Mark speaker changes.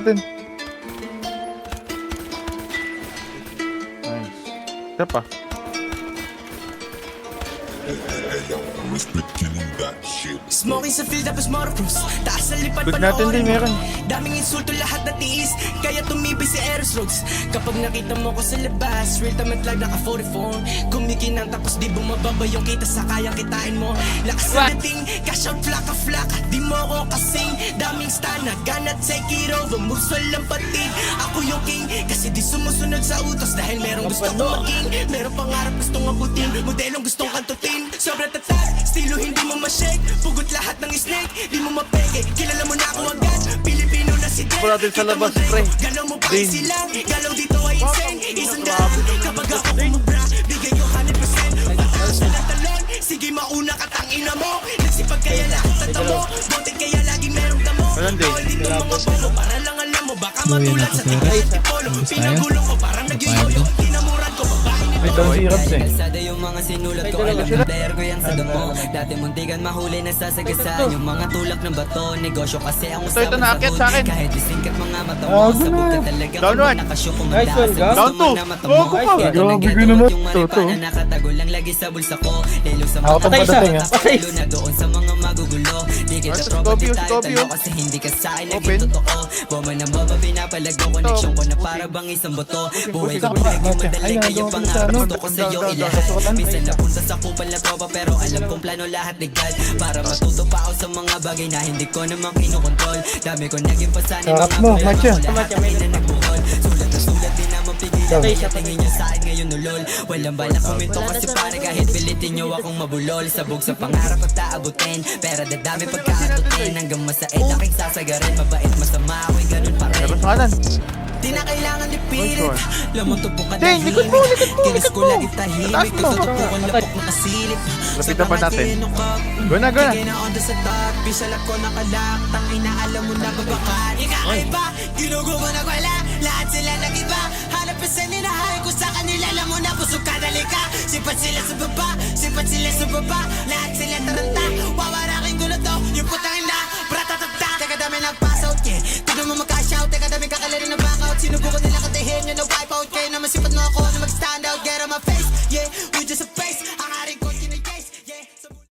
Speaker 1: natin. Nice. Isa pa.
Speaker 2: Smoking sa field tapos motorcross. Taas sa lipad
Speaker 1: Good natin din, meron.
Speaker 2: Daming insulto lahat na tiis, kaya tumibay si Eros Roads. Kapag nakita mo ko sa labas, real time at live naka 40 kumikinang tapos di bumababa yung kita sa kayang kitain mo. Lakas na dating, cash out flaka-flaka. Di mo ko kasing daming stana. Gonna take it over, moves walang patig. Ako yung king, kasi di sumusunod sa utos. Dahil merong gusto kong maging, merong pangarap gustong abutin, modelong gustong kantutin. Sobrang tatag, estilo hindi mo ma-shake. Pugot lahat ng snake, di mo mapeke. Kilala mo na ako agad, Pilipino na si Drake.
Speaker 1: Wala din sa labas, pre.
Speaker 2: Galaw mo pa silang, galaw dito ay insane. Isang daan, kapag ako kumubra, bigay ko 100%. Pataas na ng talon, sige mauna ka tangina mo. Nagsipag kaya lahat sa tamo, bonted kaya laging merong damo. Bawal dito mga bomo, para lang alam mo. Baka matulad sa tigay at tipolo. Pinagulong ko, parang nag-yoyo. Tinamuran ko, babae ni
Speaker 1: Ito ang syrups eh.
Speaker 3: Kalsada yung mga sinulat ko, alam na dahil ko yan sa damo. Dati muntikan mahuli na sasagasaan yung mga tulak ng bato. Negosyo kasi ang
Speaker 1: Ito
Speaker 3: usapan
Speaker 1: naakyat sa akin.
Speaker 3: Kahit isingkat mga mata mo, sabog ka talaga
Speaker 1: Down
Speaker 3: kung
Speaker 1: one.
Speaker 3: nakasyo kung
Speaker 4: Nice one,
Speaker 3: maglakas.
Speaker 1: Down two. Oh,
Speaker 3: Kaya
Speaker 1: grabe
Speaker 3: talaga
Speaker 1: ko naman.
Speaker 3: yung maripa na nakatago lang lagi sa bulsa ko. Lalo sa
Speaker 1: Ako
Speaker 3: mga
Speaker 1: tong padating, ah.
Speaker 3: Lalo na doon sa mga magugulo. Di kita
Speaker 1: Versus
Speaker 3: tropa, di
Speaker 1: Scorpio,
Speaker 3: tayo
Speaker 1: Scorpio.
Speaker 3: talo kasi hindi ka sa akin
Speaker 1: Open.
Speaker 3: lagi totoo. Bomba na baba, pinapalago koneksyon ko na para bang isang boto. Buhay ko naging madali kaya pangarap gusto ko sa'yo ilahat. Minsan napunta sa kupal na tropa pero alam kong plano lahat legal. Para matuto pa ako sa mga bagay na hindi ko naman kinokontrol. Dami ko naging pasanin mga problema ko lahat ang ina nagbuhol. Sulat na sulat din naman pigilan kaya tingin nyo sa akin ngayon ulol. Walang balak kuminto kasi para kahit pilitin nyo akong mabulol. Sabog sa pangarap at taabutin, pero dadami pagkaatutin. Hanggang masaid aking sasagarin, mabait masama ako'y ganun pa rin.
Speaker 1: Meron sa kanan.
Speaker 2: Di na kailangan ipilit. Lamang tupukan na
Speaker 1: Ding, likod mo, likod mo,
Speaker 2: Kinis
Speaker 1: likod
Speaker 2: ko
Speaker 1: mo.
Speaker 2: lagi tahimik.
Speaker 1: Taas mo.
Speaker 2: Tututukan lapok na kasilip.
Speaker 1: Lapitan pa natin. Go na, go na.
Speaker 2: Bigay na on the sa top. Pisalat ko nakalak. Tangina alam mo na babakan. Ikakaiba, ginugumo na wala. Lahat sila nag-iba. Hanap pa sa ninahay ko sa kanila. Alam mo na busog ka dalika. Sipat sila sa baba. Sipat sila sa baba. Lahat sila taranta. Wawaraking gulo to. Yung putang na. Bratatata. Teka dami nag-pass out, yeah. Tignan mo mag-cash out. Teka dami kakalarin na back out. Sinubukan nila